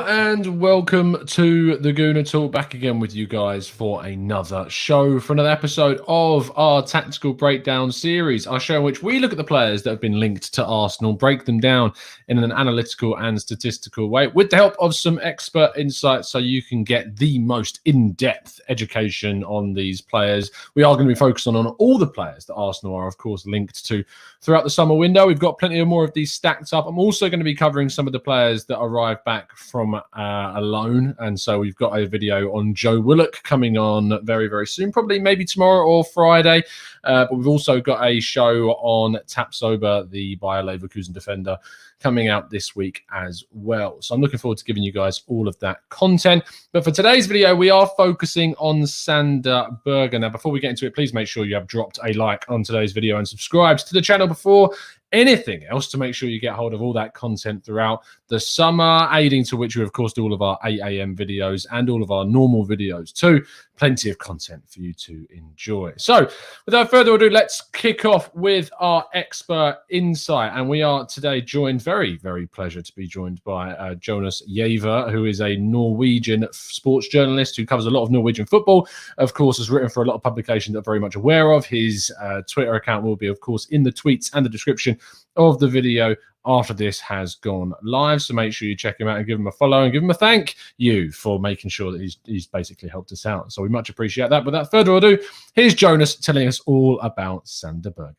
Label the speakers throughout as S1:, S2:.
S1: And welcome to the Gooner Talk, back again with you guys for another show, for another episode of our tactical breakdown series, our show in which we look at the players that have been linked to Arsenal, break them down in an analytical and statistical way with the help of some expert insights so you can get the most in-depth education on these players. We are going to be focusing on all the players that Arsenal are, of course, linked to throughout the summer window. We've got plenty of more of these stacked up. I'm also going to be covering some of the players that arrived back from a loan, and so we've got a video on Joe Willock coming on very, very soon, probably maybe tomorrow or Friday. But we've also got a show on Tapsoba, the Bayer Leverkusen defender, coming out this week as well. So I'm looking forward to giving you guys all of that content. But for today's video, we are focusing on Sander Berge. Now, before we get into it, please make sure you have dropped a like on today's video and subscribed to the channel before anything else to make sure you get hold of all that content throughout the summer, aiding to which we, of course, do all of our 8 a.m. videos and all of our normal videos too. Plenty of content for you to enjoy. So without further ado, let's kick off with our expert insight. And we are today joined, very, very pleasure to be joined by Jonas Giæver, who is a Norwegian sports journalist who covers a lot of Norwegian football. Of course, has written for a lot of publications that I'm very much aware of. His Twitter account will be, of course, in the tweets and the description of the video after this has gone live. So make sure you check him out and give him a follow and give him a thank you for making sure that he's basically helped us out. So we much appreciate that. Without further ado, here's Jonas telling us all about Sander Berge.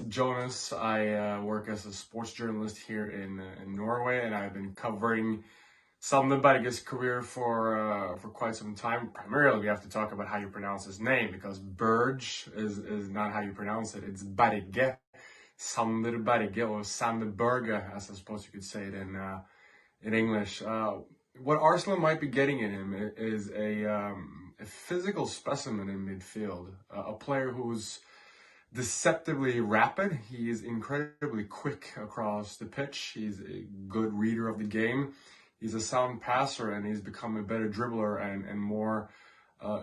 S2: Jonas, I work as a sports journalist here in Norway, and I've been covering Sander Berge's career for quite some time. Primarily, we have to talk about how you pronounce his name, because Berge is not how you pronounce it. It's Berge, Sander Berge, or Sander Berge, as I suppose you could say it in English. What Arsenal might be getting in him is a physical specimen in midfield, a player who's deceptively rapid. He is incredibly quick across the pitch. He's a good reader of the game. He's a sound passer, and he's become a better dribbler and more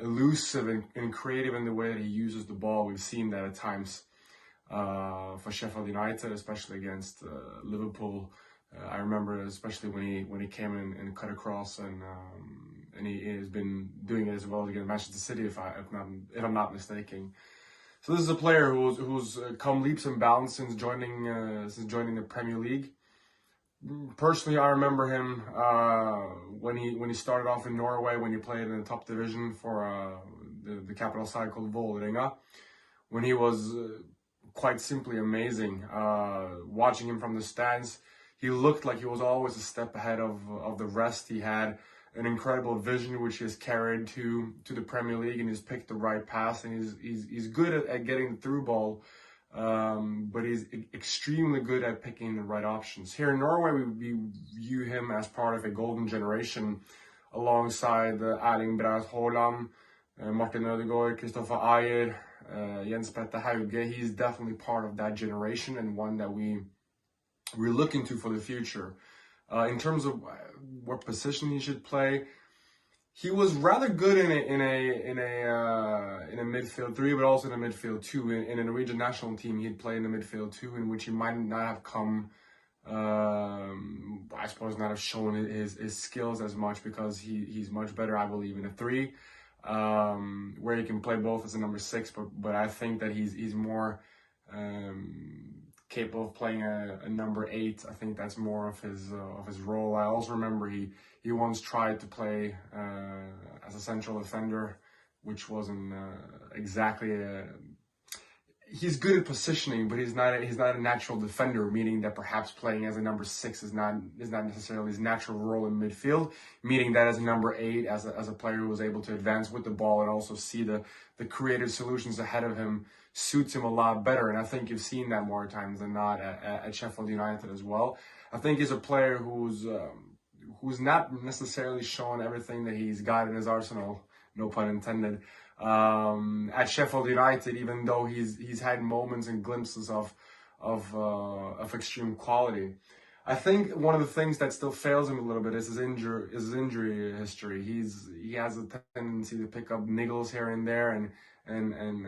S2: elusive and creative in the way that he uses the ball. We've seen that at times for Sheffield United, especially against Liverpool. I remember especially when he came in and cut across, and he has been doing it as well against Manchester City, if I'm not mistaken. So this is a player who's come leaps and bounds since joining the Premier League. Personally, I remember him when he started off in Norway, when he played in the top division for the capital side called Vålerenga, when he was quite simply amazing. Watching him from the stands, he looked like he was always a step ahead of the rest. He had an incredible vision, which he has carried to the Premier League, and he's picked the right pass, and he's good at getting the through ball. But he's extremely good at picking the right options. Here in Norway, we view him as part of a golden generation, alongside Erling Braut Haaland, Martin Ødegaard, Kristoffer Ajer, Jens Petter Hauge. He's definitely part of that generation, and one that we're looking to for the future. In terms of what position he should play, he was rather good in a midfield three, but also in a midfield two. In a Norwegian national team, he'd play in the midfield two, in which he might not have come, I suppose, not have shown his skills as much, because he's much better, I believe, in a three, where he can play both as a number 6. But I think that he's more capable of playing a number 8. I think that's more of his role. I also remember he once tried to play as a central defender, which wasn't exactly he's good at positioning, but he's not a natural defender, meaning that perhaps playing as a number 6 is not necessarily his natural role in midfield, meaning that as a number 8, as a player who was able to advance with the ball and also see the creative solutions ahead of him, suits him a lot better. And I think you've seen that more times than not at Sheffield United as well. I think he's a player who's not necessarily shown everything that he's got in his arsenal, no pun intended, at Sheffield United, even though he's had moments and glimpses of extreme quality. I think one of the things that still fails him a little bit is his injury history. He has a tendency to pick up niggles here and there and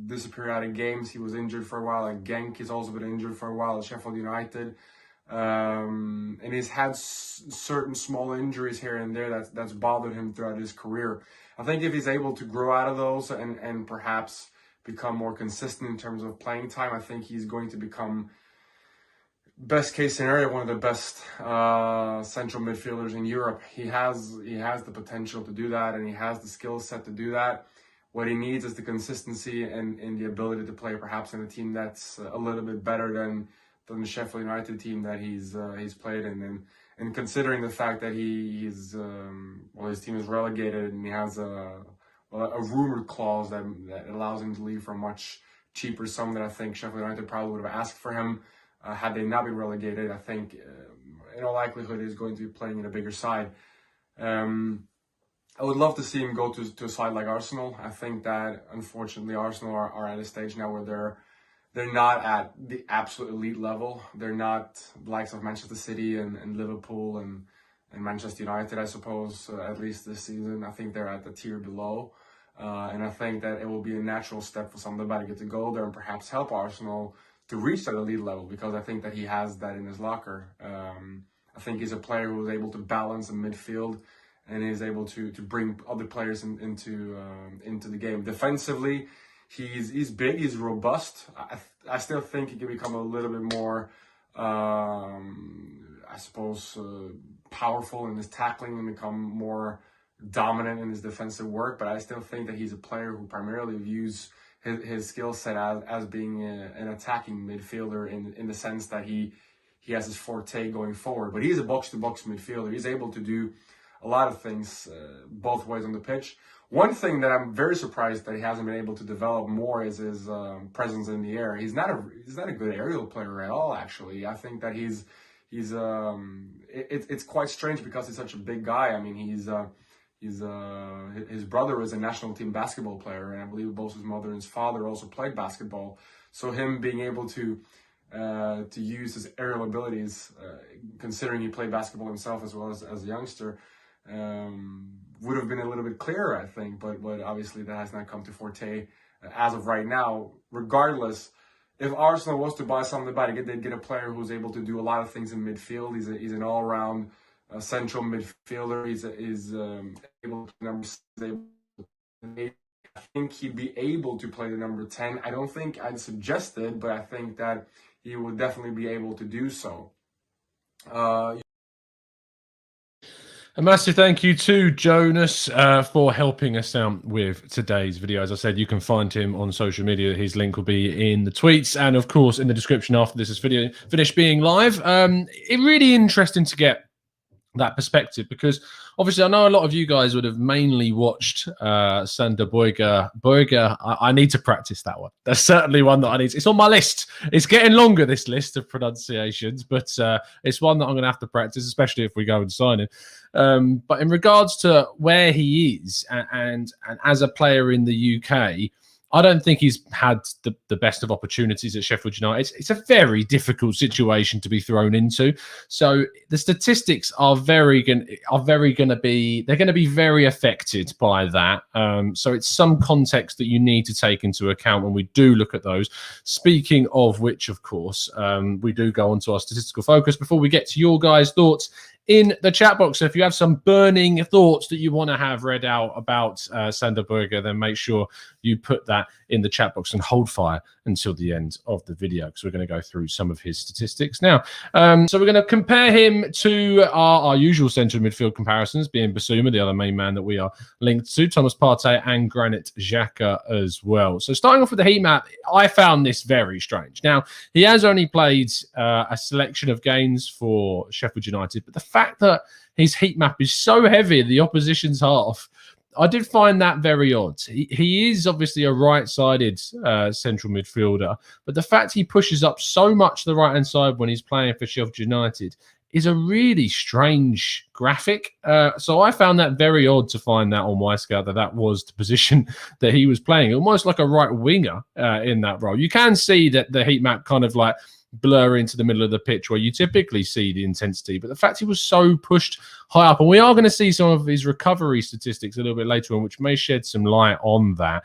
S2: disappear out of games. He was injured for a while at Genk. He's also been injured for a while at Sheffield United. And he's had certain small injuries here and there that's bothered him throughout his career. I think if he's able to grow out of those and perhaps become more consistent in terms of playing time, I think he's going to become, best case scenario, one of the best central midfielders in Europe. He has the potential to do that, and he has the skill set to do that. What he needs is the consistency and the ability to play perhaps in a team that's a little bit better than the Sheffield United team that he's played in. And considering the fact that his team is relegated and he has a rumored clause that allows him to leave for a much cheaper sum that I think Sheffield United probably would have asked for him had they not been relegated, I think in all likelihood he's going to be playing in a bigger side. I would love to see him go to a side like Arsenal. I think that unfortunately Arsenal are at a stage now where they're not at the absolute elite level. They're not the likes of Manchester City and Liverpool and Manchester United, I suppose, at least this season. I think they're at the tier below. And I think that it will be a natural step for somebody to get to go there and perhaps help Arsenal to reach that elite level, because I think that he has that in his locker. I think he's a player who is able to balance the midfield and is able to bring other players into the game. Defensively, he's big, he's robust. I still think he can become a little bit more, I suppose, powerful in his tackling and become more dominant in his defensive work. But I still think that he's a player who primarily views his skill set as being an attacking midfielder in the sense that he has his forte going forward. But he's a box-to-box midfielder. He's able to do a lot of things both ways on the pitch. One thing that I'm very surprised that he hasn't been able to develop more is his presence in the air. He's not a good aerial player at all, actually. I think that it's quite strange because he's such a big guy. I mean, his brother is a national team basketball player, and I believe both his mother and his father also played basketball. So him being able to use his aerial abilities, considering he played basketball himself as well as a youngster, would have been a little bit clearer, I think. But obviously that has not come to forte as of right now. Regardless, if Arsenal was to buy somebody, they'd get a player who's able to do a lot of things in midfield. He's an all-round central midfielder. He's able to I think he'd be able to play the number 10. I don't think I'd suggest it, but I think that he would definitely be able to do so.
S1: A massive thank you to Jonas for helping us out with today's video. As I said, you can find him on social media. His link will be in the tweets and, of course, in the description after this video finished being live. It's really interesting to get that perspective, because obviously I know a lot of you guys would have mainly watched Sander Berge. I need to practice that one. That's certainly one that I need. It's on my list. It's getting longer, this list of pronunciations, but it's one that I'm going to have to practice, especially if we go and sign him. But in regards to where he is and as a player in the UK, I don't think he's had the best of opportunities at Sheffield United. It's a very difficult situation to be thrown into. So the statistics are going to be very affected by that. So it's some context that you need to take into account when we do look at those. Speaking of which, of course, we do go on to our statistical focus before we get to your guys' thoughts in the chat box. So if you have some burning thoughts that you want to have read out about Sander Berge, then make sure you put that in the chat box and hold fire until the end of the video, because we're going to go through some of his statistics now. So we're going to compare him to our usual central midfield comparisons, being Basuma, the other main man that we are linked to, Thomas Partey and Granit Xhaka as well. So starting off with the heat map, I found this very strange. Now, he has only played a selection of games for Sheffield United, but the fact that his heat map is so heavy in the opposition's half, I did find that very odd. He is obviously a right-sided central midfielder, but the fact he pushes up so much to the right-hand side when he's playing for Sheffield United is a really strange graphic. So I found that very odd to find that on Wyscout, that was the position that he was playing, almost like a right winger in that role. You can see that the heat map kind of like blur into the middle of the pitch where you typically see the intensity. But the fact he was so pushed high up, and we are going to see some of his recovery statistics a little bit later on, which may shed some light on that.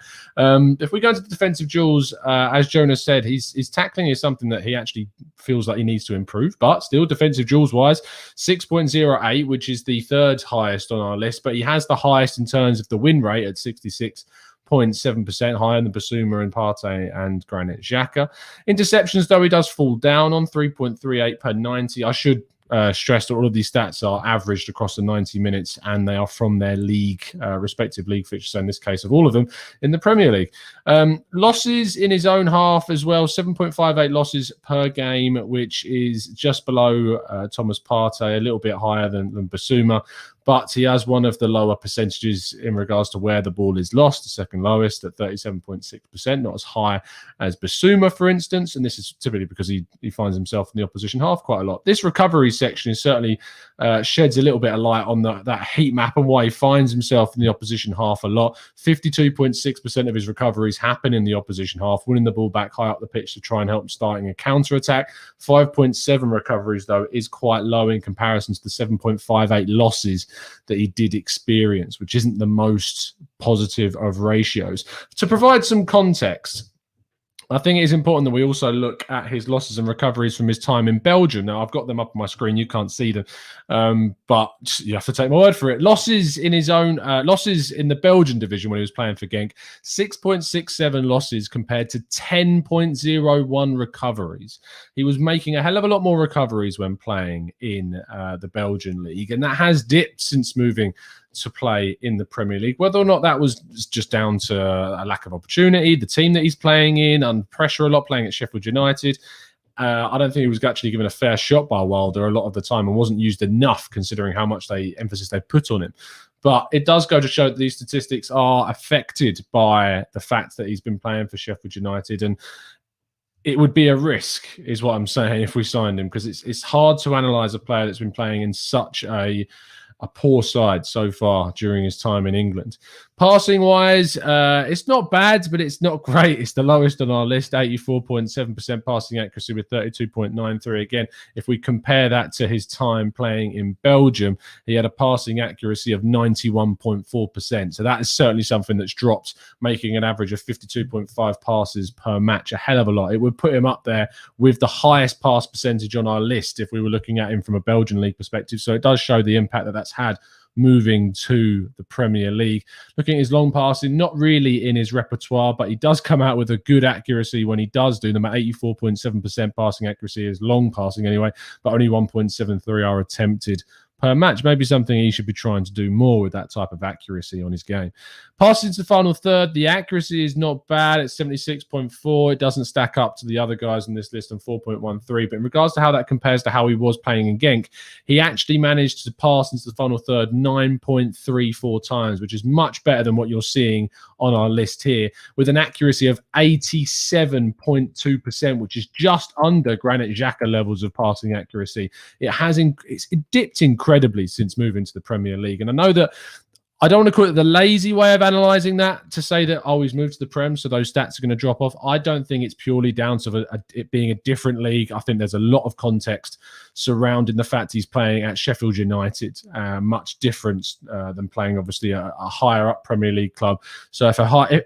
S1: If we go into the defensive duels, as Jonas said, his tackling is something that he actually feels like he needs to improve, but still defensive duels wise, 6.08, which is the third highest on our list, but he has the highest in terms of the win rate at 66.7%, higher than Bissouma and Partey and Granit Xhaka. Interceptions, though, he does fall down on 3.38 per 90. I should stress that all of these stats are averaged across the 90 minutes and they are from their league, respective league fixtures, so in this case of all of them in the Premier League. Losses in his own half as well, 7.58 losses per game, which is just below Thomas Partey, a little bit higher than Bissouma. But he has one of the lower percentages in regards to where the ball is lost, the second lowest at 37.6%, not as high as Bissouma, for instance. And this is typically because he finds himself in the opposition half quite a lot. This recovery section is certainly sheds a little bit of light on that heat map and why he finds himself in the opposition half a lot. 52.6% of his recoveries happen in the opposition half, winning the ball back high up the pitch to try and help starting a counter-attack. 5.7 recoveries, though, is quite low in comparison to the 7.58 losses that he did experience, which isn't the most positive of ratios. To provide some context, I think it is important that we also look at his losses and recoveries from his time in Belgium. Now, I've got them up on my screen. You can't see them, but you have to take my word for it. Losses in his own, losses in the Belgian division when he was playing for Genk, 6.67 losses compared to 10.01 recoveries. He was making a hell of a lot more recoveries when playing in the Belgian league, and that has dipped since moving to play in the Premier League. Whether or not that was just down to a lack of opportunity, the team that he's playing in, under pressure a lot, playing at Sheffield United, I don't think he was actually given a fair shot by Wilder a lot of the time and wasn't used enough considering how much emphasis they put on him. But it does go to show that these statistics are affected by the fact that he's been playing for Sheffield United, and it would be a risk, is what I'm saying, if we signed him, because it's hard to analyse a player that's been playing in such a poor side so far during his time in England. Passing wise, it's not bad, but it's not great. It's the lowest on our list, 84.7% passing accuracy with 32.93. Again, if we compare that to his time playing in Belgium, he had a passing accuracy of 91.4%. So that is certainly something that's dropped, making an average of 52.5 passes per match, a hell of a lot. It would put him up there with the highest pass percentage on our list if we were looking at him from a Belgian league perspective. So it does show the impact that that's had moving to the Premier League. Looking at his long passing, not really in his repertoire, but he does come out with a good accuracy when he does do them. At 84.7% passing accuracy is long passing anyway, but only 1.73 are attempted per match. Maybe something he should be trying to do more with that type of accuracy on his game. Passing to the final third, the accuracy is not bad. It's 76.4. It doesn't stack up to the other guys on this list on 4.13. But in regards to how that compares to how he was playing in Genk, he actually managed to pass into the final third 9.34 times, which is much better than what you're seeing on our list here, with an accuracy of 87.2%, which is just under Granit Xhaka levels of passing accuracy. It dipped incredibly since moving to the Premier League. And I know that I don't want to call it the lazy way of analysing that to say that, he's moved to the Prem, so those stats are going to drop off. I don't think it's purely down to it being a different league. I think there's a lot of context surrounding the fact he's playing at Sheffield United, much different than playing, obviously, a higher up Premier League club. So if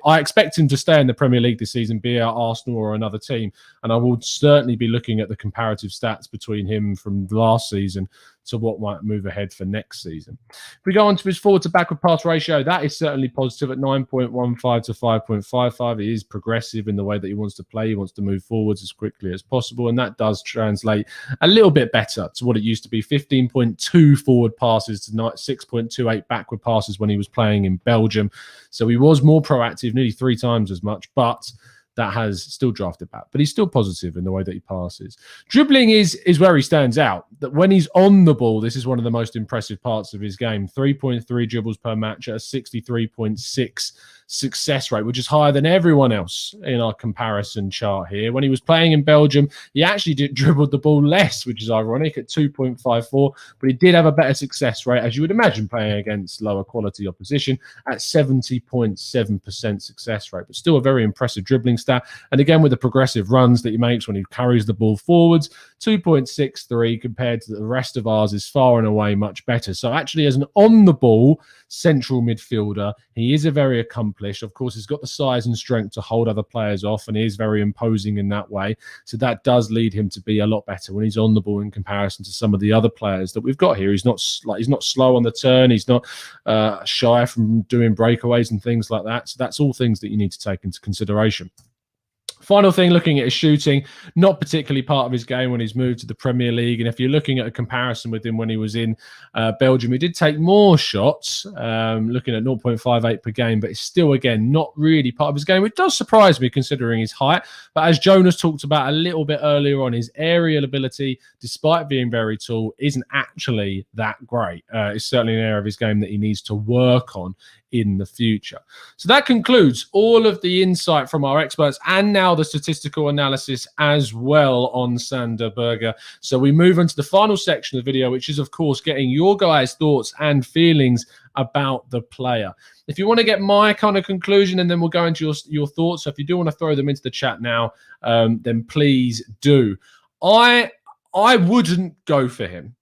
S1: I expect him to stay in the Premier League this season, be it Arsenal or another team, and I will certainly be looking at the comparative stats between him from last season to what might move ahead for next season. If we go on to his forward to backward pass ratio, that is certainly positive at 9.15 to 5.55. He is progressive in the way that he wants to play. He wants to move forwards as quickly as possible, and that does translate a little bit better to what it used to be. 15.2 forward passes to 6.28 backward passes when he was playing in Belgium. So he was more proactive, nearly 3 times as much, but that has still drafted back, but he's still positive in the way that he passes. Dribbling is where he stands out. That when he's on the ball, this is one of the most impressive parts of his game. 3.3 dribbles per match at a 63.6 success rate, which is higher than everyone else in our comparison chart here. When he was playing in Belgium, he actually dribbled the ball less, which is ironic, at 2.54, but he did have a better success rate, as you would imagine, playing against lower quality opposition at 70.7% success rate, but still a very impressive dribbling stat. And again, with the progressive runs that he makes when he carries the ball forwards, 2.63 compared to the rest of ours is far and away much better. So actually, as an on-the-ball central midfielder, he is a very accomplished. Of course, he's got the size and strength to hold other players off, and he is very imposing in that way. So that does lead him to be a lot better when he's on the ball in comparison to some of the other players that we've got here. He's not slow on the turn. He's not shy from doing breakaways and things like that. So that's all things that you need to take into consideration. Final thing, looking at his shooting, not particularly part of his game when he's moved to the Premier League. And if you're looking at a comparison with him when he was in Belgium, he did take more shots, looking at 0.58 per game, but it's still, again, not really part of his game, which does surprise me considering his height. But as Jonas talked about a little bit earlier on, his aerial ability, despite being very tall, isn't actually that great. It's certainly an area of his game that he needs to work on in the future. So that concludes all of the insight from our experts and now the statistical analysis as well on Sander Berge. So we move on to the final section of the video, which is, of course, getting your guys' thoughts and feelings about the player. If you want to get my kind of conclusion, and then we'll go into your thoughts. So if you do want to throw them into the chat now, then please do. I wouldn't go for him.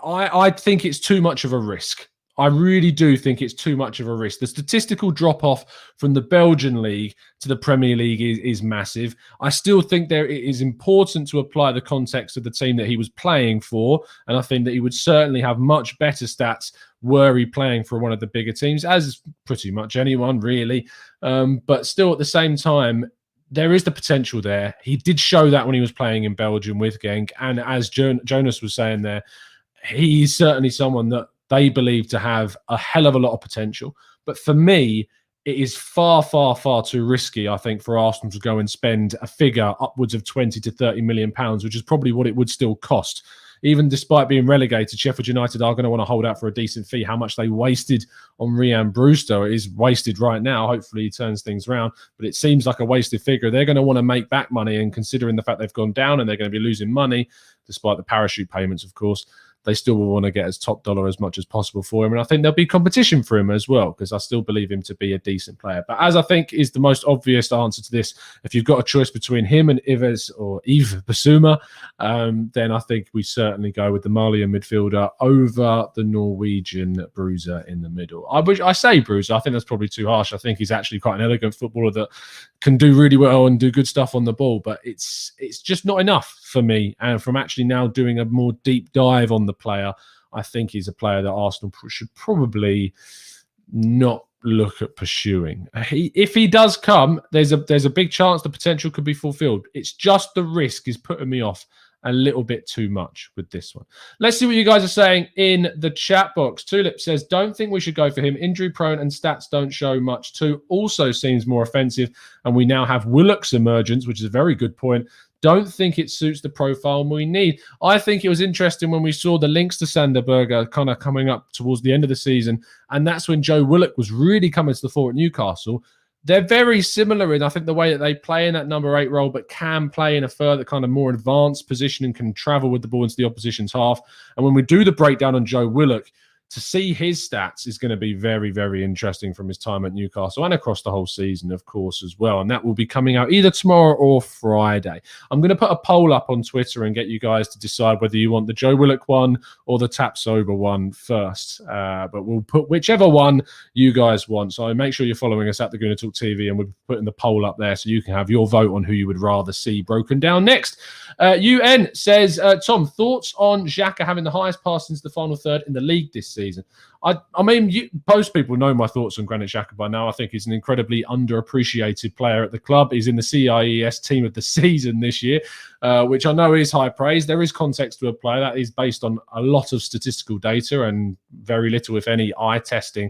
S1: I think it's too much of a risk. I really do think it's too much of a risk. The statistical drop-off from the Belgian league to the Premier League is massive. I still think it is important to apply the context of the team that he was playing for, and I think that he would certainly have much better stats were he playing for one of the bigger teams, as pretty much anyone, really. But still, at the same time, there is the potential there. He did show that when he was playing in Belgium with Genk, and as Jonas was saying there, he's certainly someone that they believe to have a hell of a lot of potential. But for me, it is far, far, far too risky, I think, for Arsenal to go and spend a figure upwards of 20 to 30 million pounds, which is probably what it would still cost. Even despite being relegated, Sheffield United are going to want to hold out for a decent fee. How much they wasted on Ryan Brewster is wasted right now. Hopefully he turns things around, but it seems like a wasted figure. They're going to want to make back money, and considering the fact they've gone down and they're going to be losing money, despite the parachute payments, of course, they still will want to get as top dollar as much as possible for him. And I think there'll be competition for him as well, because I still believe him to be a decent player. But as I think is the most obvious answer to this, if you've got a choice between him and Yves Bissouma, then I think we certainly go with the Malian midfielder over the Norwegian bruiser in the middle. I say bruiser, I think that's probably too harsh. I think he's actually quite an elegant footballer that can do really well and do good stuff on the ball, but it's just not enough for me. And from actually now doing a more deep dive on the player, I think he's a player that Arsenal should probably not look at pursuing. If he does come, there's a big chance the potential could be fulfilled. It's just the risk is putting me off a little bit too much with this one. Let's see what you guys are saying in the chat box. Tulip says, don't think we should go for him. Injury prone and stats don't show much too. Also seems more offensive. And we now have Willock's emergence, which is a very good point. Don't think it suits the profile we need. I think it was interesting when we saw the links to Sander Berge kind of coming up towards the end of the season. And that's when Joe Willock was really coming to the fore at Newcastle. They're very similar in, I think, the way that they play in that number 8 role, but can play in a further kind of more advanced position and can travel with the ball into the opposition's half. And when we do the breakdown on Joe Willock, to see his stats is going to be very, very interesting from his time at Newcastle and across the whole season, of course, as well. And that will be coming out either tomorrow or Friday. I'm going to put a poll up on Twitter and get you guys to decide whether you want the Joe Willock one or the Tap Sober one first. But we'll put whichever one you guys want. So make sure you're following us at the Gooner Talk TV, and we're putting the poll up there so you can have your vote on who you would rather see broken down next. UN says, Tom, thoughts on Zhaka having the highest pass into the final third in the league this season? I mean, most people know my thoughts on Granit Xhaka by now. I think he's an incredibly underappreciated player at the club. He's in the CIES team of the season this year, which I know is high praise. There is context to a player that is based on a lot of statistical data and very little, if any, eye testing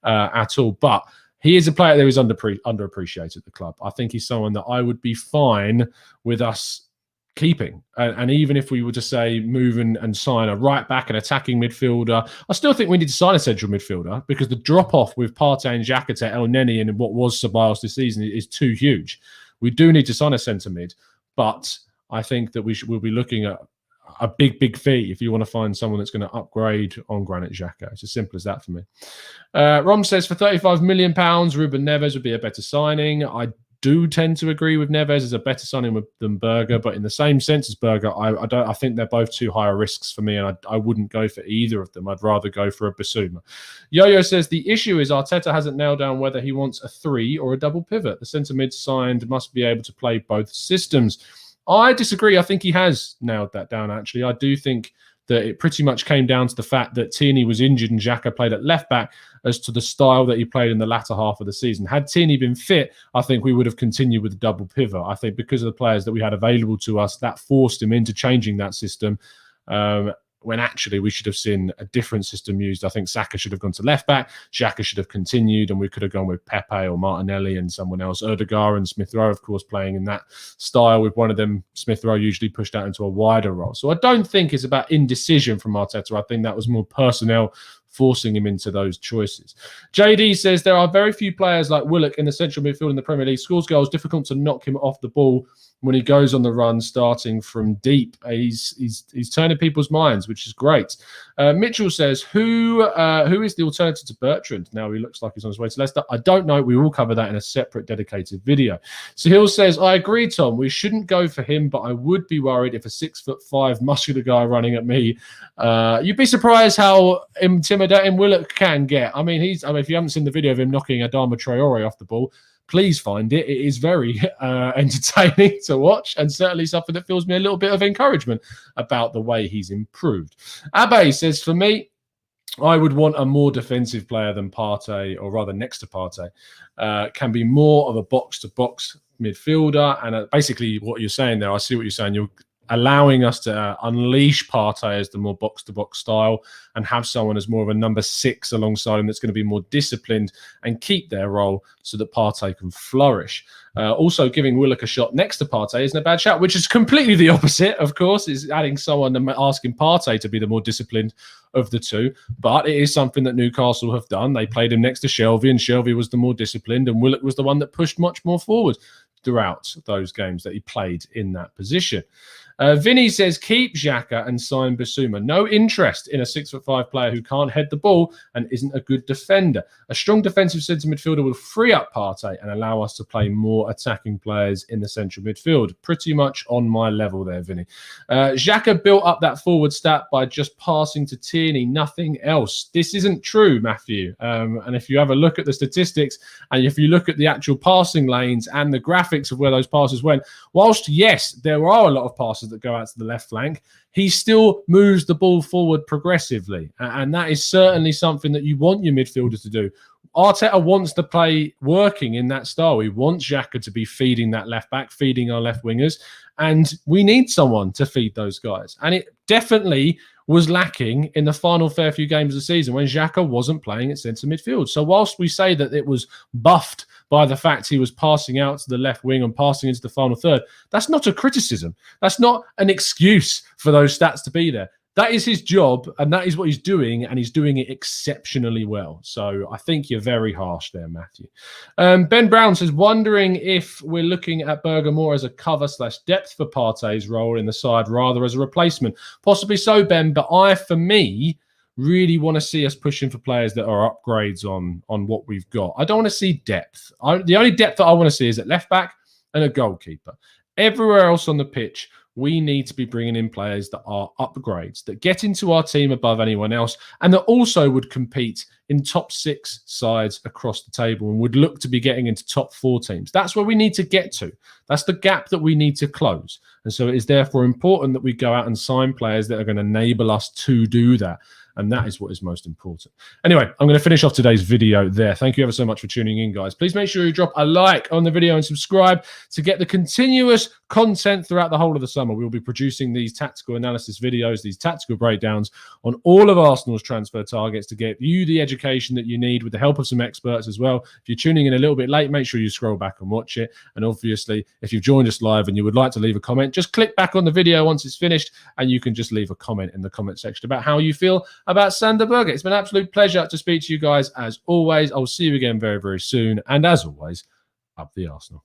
S1: at all. But he is a player that is underappreciated at the club. I think he's someone that I would be fine with us keeping. And even if we were to say move and sign a right back and attacking midfielder, I still think we need to sign a central midfielder, because the drop-off with Partey and Zhaka to El Neni and what was Ceballos this season is too huge. We do need to sign a centre mid, but I think that we'll be looking at a big fee if you want to find someone that's going to upgrade on Granit Xhaka. It's as simple as that for me. Rom says, for £35 million, Ruben Neves would be a better signing. I do tend to agree with Neves as a better signing than Berge, but in the same sense as Berge, I think they're both too high risks for me, and I wouldn't go for either of them. I'd rather go for a Bissouma. Yo-Yo says the issue is Arteta hasn't nailed down whether he wants a 3 or a double pivot. The centre mid signed must be able to play both systems. I disagree. I think he has nailed that down, actually. I do think that it pretty much came down to the fact that Tierney was injured and Zhaka played at left back as to the style that he played in the latter half of the season. Had Tierney been fit, I think we would have continued with the double pivot. I think because of the players that we had available to us, that forced him into changing that system. When actually we should have seen a different system used. I think Zhaka should have gone to left back, Xhaka should have continued, and we could have gone with Pepe or Martinelli and someone else. Erdegaard and Smith Rowe, of course, playing in that style with one of them, Smith Rowe, usually pushed out into a wider role. So I don't think it's about indecision from Arteta. I think that was more personnel forcing him into those choices. JD says there are very few players like Willock in the central midfield in the Premier League. Scores goals, difficult to knock him off the ball when he goes on the run, starting from deep. He's turning people's minds, which is great. Mitchell says, who is the alternative to Bertrand? Now he looks like he's on his way to Leicester. I don't know. We will cover that in a separate dedicated video. Sahil says, I agree, Tom. We shouldn't go for him, but I would be worried if a 6'5" muscular guy running at me. You'd be surprised how intimidating Willock can get. I mean, if you haven't seen the video of him knocking Adama Traore off the ball, please find it. It is very entertaining to watch, and certainly something that fills me a little bit of encouragement about the way he's improved. Abe says, for me, I would want a more defensive player than Partey, or rather next to Partey. Can be more of a box-to-box midfielder. And basically what you're saying there, I see what you're saying. You're allowing us to unleash Partey as the more box-to-box style and have someone as more of a number 6 alongside him that's going to be more disciplined and keep their role so that Partey can flourish. Also, giving Willock a shot next to Partey isn't a bad shout, which is completely the opposite, of course, is adding someone and asking Partey to be the more disciplined of the two. But it is something that Newcastle have done. They played him next to Shelvey, and Shelvey was the more disciplined, and Willock was the one that pushed much more forward throughout those games that he played in that position. Vinny says, keep Zhaka and sign Bissouma. No interest in a 6'5" player who can't head the ball and isn't a good defender. A strong defensive centre midfielder will free up Partey and allow us to play more attacking players in the central midfield. Pretty much on my level there, Vinny. Zhaka built up that forward stat by just passing to Tierney, nothing else. This isn't true, Matthew. And if you have a look at the statistics, and if you look at the actual passing lanes and the graphics of where those passes went, whilst, yes, there are a lot of passes that go out to the left flank, he still moves the ball forward progressively. And that is certainly something that you want your midfielder to do. Arteta wants to play working in that style. He wants Xhaka to be feeding that left back, feeding our left wingers. And we need someone to feed those guys. And it definitely was lacking in the final fair few games of the season when Zhaka wasn't playing at centre midfield. So whilst we say that it was buffed by the fact he was passing out to the left wing and passing into the final third, that's not a criticism. That's not an excuse for those stats to be there. That is his job, and that is what he's doing, and he's doing it exceptionally well. So I think you're very harsh there, Matthew. Ben Brown says, wondering if we're looking at Berge more as a cover/depth for Partey's role in the side rather as a replacement. Possibly so, Ben, but for me, really want to see us pushing for players that are upgrades on what we've got. I don't want to see depth. The only depth that I want to see is at left back and a goalkeeper. Everywhere else on the pitch, we need to be bringing in players that are upgrades, that get into our team above anyone else, and that also would compete in top 6 sides across the table and would look to be getting into top 4 teams. That's where we need to get to. That's the gap that we need to close. And so it is therefore important that we go out and sign players that are going to enable us to do that. And that is what is most important. Anyway, I'm going to finish off today's video there. Thank you ever so much for tuning in, guys. Please make sure you drop a like on the video and subscribe to get the continuous content throughout the whole of the summer. We'll be producing these tactical analysis videos, these tactical breakdowns on all of Arsenal's transfer targets to get you the education that you need with the help of some experts as well. If you're tuning in a little bit late, make sure you scroll back and watch it. And obviously, if you've joined us live and you would like to leave a comment, just click back on the video once it's finished and you can just leave a comment in the comment section about how you feel about Sander Berge. It's been an absolute pleasure to speak to you guys as always. I'll see you again very, very soon. And as always, up the Arsenal.